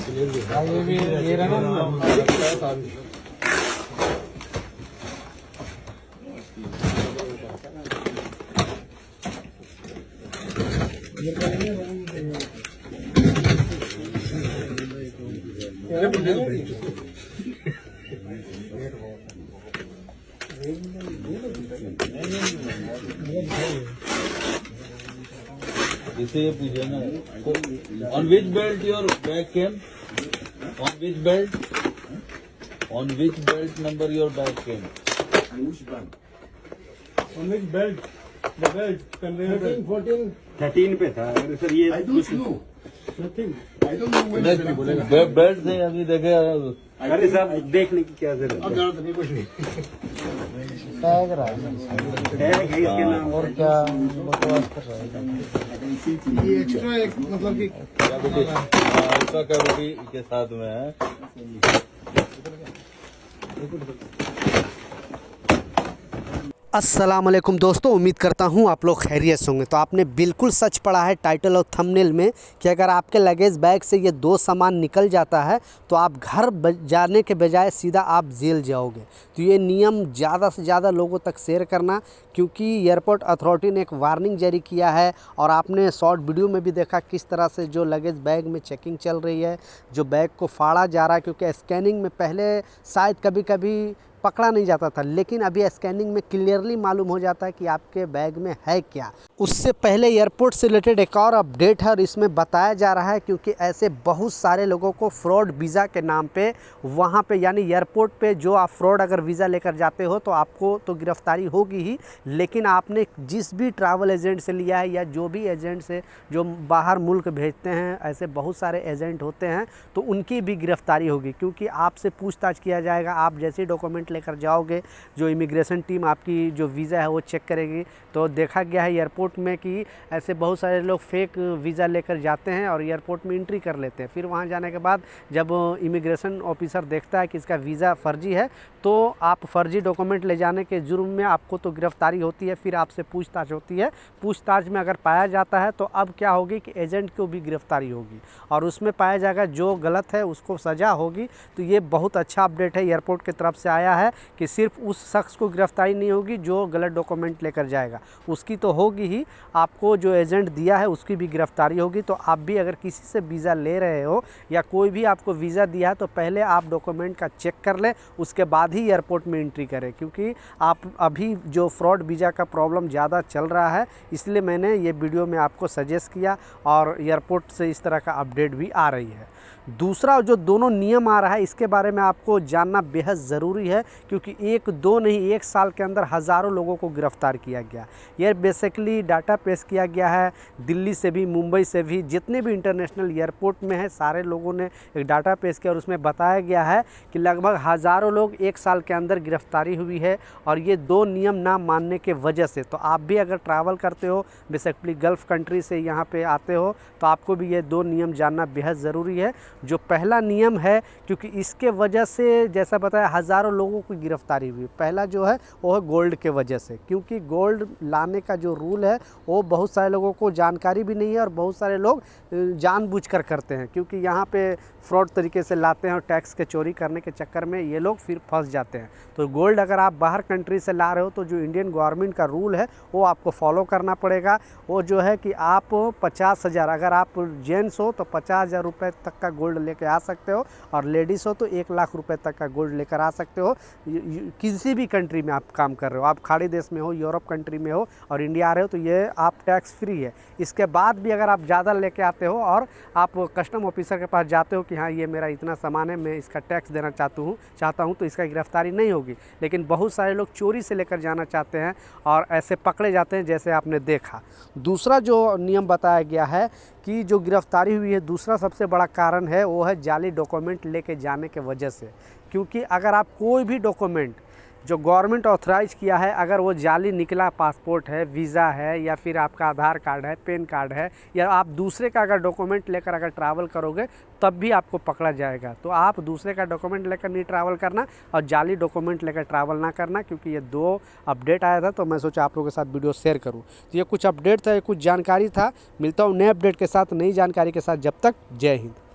ये भी ये रहा ना। इसे ये पूछे ना, on which belt your bag came? On which belt? On which belt number your bag came? Which belt? On which belt? The belt, conveyor belt. 14. 13 पे था सर ये। I don't know. Nothing. I don't know when. Belt से अभी देखे अरे साहब देखने की क्या जरूरत है? जरूरत नहीं, कुछ नहीं। टैग रहा है टैग है इसके नाम। और क्या बकवास कर रहा है। ये एक्स्ट्रा एक मतलब कि उसका कैविटी के साथ में है। अस्सलाम वालेकुम दोस्तों, उम्मीद करता हूँ आप लोग खैरियत से होंगे। तो आपने बिल्कुल सच पढ़ा है टाइटल और थंबनेल में कि अगर आपके लगेज बैग से ये दो सामान निकल जाता है तो आप घर जाने के बजाय सीधा आप जेल जाओगे। तो ये नियम ज़्यादा से ज़्यादा लोगों तक शेयर करना, क्योंकि एयरपोर्ट अथॉरिटी ने एक वार्निंग जारी किया है। और आपने शॉर्ट वीडियो में भी देखा किस तरह से जो लगेज बैग में चेकिंग चल रही है, जो बैग को फाड़ा जा रहा है। क्योंकि स्कैनिंग में पहले शायद कभी कभी पकड़ा नहीं जाता था, लेकिन अभी स्कैनिंग में क्लियरली मालूम हो जाता है कि आपके बैग में है क्या। उससे पहले एयरपोर्ट से रिलेटेड एक और अपडेट है और इसमें बताया जा रहा है, क्योंकि ऐसे बहुत सारे लोगों को फ्रॉड वीज़ा के नाम पे वहाँ पे यानी एयरपोर्ट पे जो आप फ्रॉड अगर वीज़ा लेकर जाते हो तो आपको तो गिरफ्तारी होगी ही, लेकिन आपने जिस भी ट्रैवल एजेंट से लिया है या जो भी एजेंट से जो बाहर मुल्क भेजते हैं, ऐसे बहुत सारे एजेंट होते हैं, तो उनकी भी गिरफ्तारी होगी। क्योंकि आपसे पूछताछ किया जाएगा। आप जैसे डॉक्यूमेंट लेकर जाओगे, जो इमिग्रेशन टीम आपकी जो वीज़ा है वो चेक करेगी। तो देखा गया है एयरपोर्ट में कि ऐसे बहुत सारे लोग फेक वीज़ा लेकर जाते हैं और एयरपोर्ट में एंट्री कर लेते हैं। फिर वहाँ जाने के बाद जब इमिग्रेशन ऑफिसर देखता है कि इसका वीज़ा फर्जी है, तो आप फर्जी डॉक्यूमेंट ले जाने के जुर्म में आपको तो गिरफ्तारी होती है। फिर आपसे पूछताछ होती है। पूछताछ में अगर पाया जाता है तो अब क्या होगी कि एजेंट को भी गिरफ्तारी होगी और उसमें पाया जाएगा जो गलत है उसको सज़ा होगी। तो ये बहुत अच्छा अपडेट है एयरपोर्ट की तरफ से आया है कि सिर्फ उस शख्स को गिरफ्तारी नहीं होगी जो गलत डॉक्यूमेंट लेकर जाएगा, उसकी तो होगी ही, आपको जो एजेंट दिया है उसकी भी गिरफ्तारी होगी। तो आप भी अगर किसी से वीज़ा ले रहे हो या कोई भी आपको वीज़ा दिया है तो पहले आप डॉक्यूमेंट का चेक कर लें, उसके बाद ही एयरपोर्ट में एंट्री करें। क्योंकि आप अभी जो फ्रॉड वीज़ा का प्रॉब्लम ज़्यादा चल रहा है, इसलिए मैंने ये वीडियो में आपको सजेस्ट किया और एयरपोर्ट से इस तरह का अपडेट भी आ रही है। दूसरा जो दोनों नियम आ रहा है इसके बारे में आपको जानना बेहद ज़रूरी है, क्योंकि एक दो नहीं, एक साल के अंदर हज़ारों लोगों को गिरफ़्तार किया गया। ये बेसिकली डाटा पेश किया गया है दिल्ली से भी, मुंबई से भी, जितने भी इंटरनेशनल एयरपोर्ट में है सारे लोगों ने एक डाटा पेश किया और उसमें बताया गया है कि लगभग हज़ारों लोग एक साल के अंदर गिरफ़्तारी हुई है। और ये दो नियम ना मानने के वजह से, तो आप भी अगर ट्रैवल करते हो बेसिकली गल्फ़ कंट्री से यहाँ पे आते हो तो आपको भी ये दो नियम जानना बेहद ज़रूरी है। जो पहला नियम है, क्योंकि इसके वजह से जैसा बताया हज़ारों लोगों की गिरफ्तारी हुई। पहला जो है वो है गोल्ड के वजह से, क्योंकि गोल्ड लाने का जो रूल है वो बहुत सारे लोगों को जानकारी भी नहीं है और बहुत सारे लोग जानबूझकर करते हैं, क्योंकि यहाँ पे फ्रॉड तरीके से लाते हैं और टैक्स के चोरी करने के चक्कर में ये लोग फिर फंस जाते हैं। तो गोल्ड अगर आप बाहर कंट्री से ला रहे हो तो जो इंडियन गवर्नमेंट का रूल है वो आपको फॉलो करना पड़ेगा। वो जो है कि आप 50,000, अगर आप जेंट्स हो तो 50,000 रुपये तक का गोल्ड लेकर आ सकते हो और लेडीज़ हो तो 1,00,000 रुपये तक का गोल्ड लेकर आ सकते हो। किसी भी कंट्री में आप काम कर रहे हो, आप खाड़ी देश में हो, यूरोप कंट्री में हो और इंडिया आ रहे हो, तो ये आप टैक्स फ्री है। इसके बाद भी अगर आप ज़्यादा लेके आते हो और आप कस्टम ऑफिसर के पास जाते हो कि हाँ ये मेरा इतना सामान है, मैं इसका टैक्स देना चाहता हूँ, तो इसका गिरफ्तारी नहीं होगी। लेकिन बहुत सारे लोग चोरी से लेकर जाना चाहते हैं और ऐसे पकड़े जाते हैं, जैसे आपने देखा। दूसरा जो नियम बताया गया है कि जो गिरफ्तारी हुई है, दूसरा सबसे बड़ा कारण है वो है जाली डॉक्यूमेंट लेके जाने के वजह से। क्योंकि अगर आप कोई भी डॉक्यूमेंट जो गवर्नमेंट ऑथराइज किया है, अगर वो जाली निकला, पासपोर्ट है, वीज़ा है या फिर आपका आधार कार्ड है, पैन कार्ड है, या आप दूसरे का अगर डॉक्यूमेंट लेकर अगर ट्रैवल करोगे तब भी आपको पकड़ा जाएगा। तो आप दूसरे का डॉक्यूमेंट लेकर नहीं ट्रैवल करना और जाली डॉक्यूमेंट लेकर ट्रैवल ना करना, क्योंकि ये दो अपडेट आया था तो मैं सोचा आप लोगों के साथ वीडियो शेयर करूँ। तो ये कुछ अपडेट था, ये कुछ जानकारी था। मिलता हूँ नए अपडेट के साथ, नई जानकारी के साथ। जब तक जय हिंद।